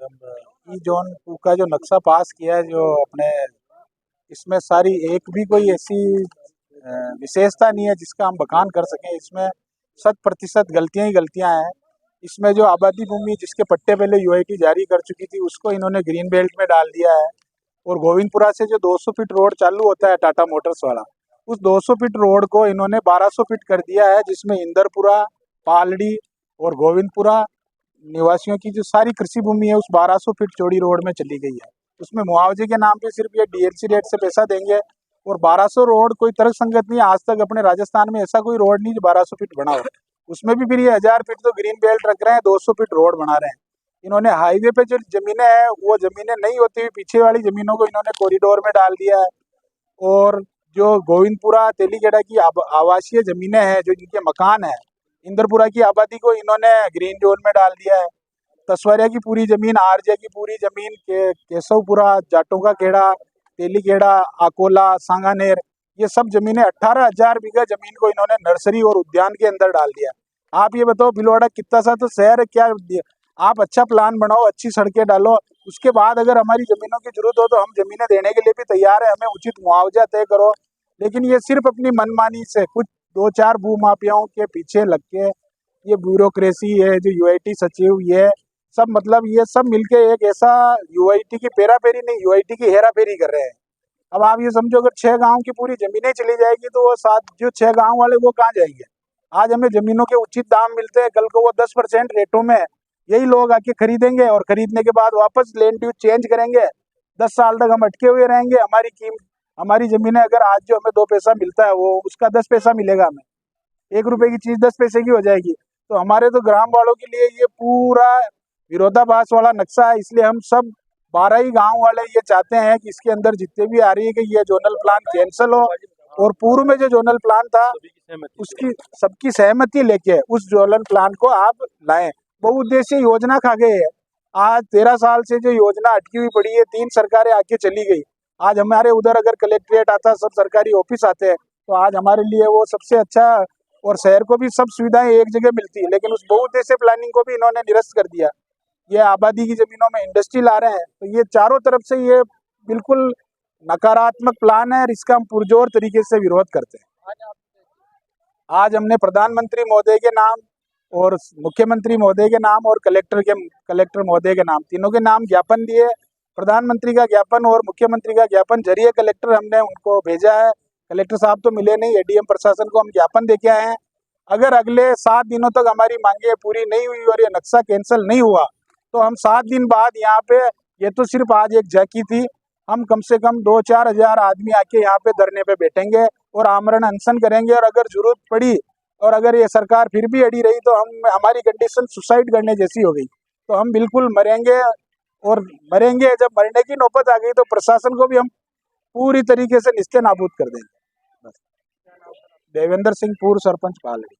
ई zone का जो नक्शा पास किया है जो अपने, इसमें सारी एक भी कोई ऐसी विशेषता नहीं है जिसका हम बखान कर सकें। इसमें 100% गलतियां ही गलतियां हैं। इसमें जो आबादी भूमि जिसके पट्टे पहले यूआईटी जारी कर चुकी थी उसको इन्होंने ग्रीन बेल्ट में डाल दिया है। और गोविंदपुरा से जो 200 फीट रोड चालू होता है टाटा मोटर्स वाला, उस 200 फीट रोड को इन्होंने 1200 फीट कर दिया है, जिसमें इंदरपुरा, पालड़ी और गोविंदपुरा निवासियों की जो सारी कृषि भूमि है उस 1200 फीट चौड़ी रोड में चली गई है। उसमें मुआवजे के नाम पे सिर्फ ये डीएलसी रेट से पैसा देंगे। और 1200 रोड कोई तर्क संगत नहीं है। आज तक अपने राजस्थान में ऐसा कोई रोड नहीं जो 1200 फीट बना हो। उसमें भी फिर ये 1000 फीट तो ग्रीन बेल्ट रख रहे हैं, 200 फीट रोड बना रहे हैं। इन्होंने हाईवे पे जो जमीनें हैं वो जमीनें नहीं होती हुई पीछे वाली जमीनों को इन्होंने कॉरिडोर में डाल दिया है। और जो गोविंदपुरा तेलीगढ़ा की आवासीय जमीनें हैं, जो इनके मकान है, इंदरपुरा की आबादी को इन्होंने ग्रीन जोन में डाल दिया है। तसवारिया की पूरी जमीन, आरजे की पूरी जमीन, केशवपुरा, जाटों का खेड़ा, तेलीखेड़ा, आकोला, सांगानेर, ये सब जमीनें 18,000 बीघा जमीन को इन्होंने नर्सरी और उद्यान के अंदर डाल दिया। आप ये बताओ भिलवाड़ा कितना सा तो शहर है, क्या आप अच्छा प्लान बनाओ, अच्छी सड़कें डालो, उसके बाद अगर हमारी जमीनों की जरूरत हो तो हम जमीनें देने के लिए भी तैयार है, हमें उचित मुआवजा तय करो। लेकिन ये सिर्फ अपनी मनमानी से कुछ 2-4 भूमाफियाओं के पीछे लग के, ये ब्यूरोक्रेसी है जो यूआईटी सचिव, ये सब मतलब ये सब मिलके एक ऐसा यूआईटी की पेरापेरी नहीं, यूआईटी की हेराफेरी कर रहे हैं। अब आप ये समझो अगर 6 गांव की पूरी जमीनें चली जाएगी तो वो 7 जो 6 गांव वाले वो कहाँ जाएंगे। आज हमें जमीनों के उचित दाम मिलते हैं, कल को वो 10% रेटों में यही लोग आके खरीदेंगे और खरीदने के बाद वापस लैंड ड्यूज चेंज करेंगे। 10 साल तक हम अटके हुए रहेंगे। हमारी जमीनें अगर आज जो हमें 2 पैसा मिलता है वो उसका 10 पैसा मिलेगा, हमें 1 रुपए की चीज 10 पैसे की हो जाएगी। तो हमारे तो ग्राम वालों के लिए ये पूरा विरोधाभास वाला नक्शा है। इसलिए हम सब 12 ही गांव वाले ये चाहते हैं कि इसके अंदर जितने भी आ रही है कि ये जोनल प्लान कैंसिल हो, और पूर्व में जो जोनल प्लान था उसकी सबकी सहमति लेके उस जोनल प्लान को आप लाएं। बहुउद्देशीय योजना खा गए है। आज 13 साल से जो योजना अटकी हुई पड़ी है, 3 सरकारें आके चली गई। आज हमारे उधर अगर कलेक्ट्रेट आता, सब सरकारी ऑफिस आते हैं, तो आज हमारे लिए वो सबसे अच्छा, और शहर को भी सब सुविधाएं एक जगह मिलती है। लेकिन उस बहुउद्देशीय प्लानिंग को भी इन्होंने निरस्त कर दिया। ये आबादी की जमीनों में इंडस्ट्री ला रहे हैं, तो ये चारों तरफ से ये बिल्कुल नकारात्मक प्लान है और इसका हम पुरजोर तरीके से विरोध करते हैं। आज हमने प्रधानमंत्री महोदय के नाम और मुख्यमंत्री महोदय के नाम और कलेक्टर महोदय के नाम, तीनों के नाम ज्ञापन दिए। प्रधानमंत्री का ज्ञापन और मुख्यमंत्री का ज्ञापन जरिए कलेक्टर हमने उनको भेजा है। कलेक्टर साहब तो मिले नहीं, एडीएम प्रशासन को हम ज्ञापन देके आए हैं। अगर अगले 7 दिनों तक हमारी मांगे पूरी नहीं हुई और ये नक्शा कैंसिल नहीं हुआ तो हम 7 दिन बाद यहाँ पे, ये तो सिर्फ आज एक झांकी थी, हम कम से कम 2-4 हजार आदमी आके यहाँ पे धरने पे बैठेंगे और आमरण अनशन करेंगे। और अगर जरूरत पड़ी और अगर ये सरकार फिर भी अड़ी रही तो हमारी कंडीशन सुसाइड करने जैसी हो गई तो हम बिल्कुल मरेंगे। और मरेंगे, जब मरने की नौबत आ गई तो प्रशासन को भी हम पूरी तरीके से निस्ते नाबूद कर देंगे। बस। देवेंद्र सिंह, पूर्व सरपंच, पालड़ी।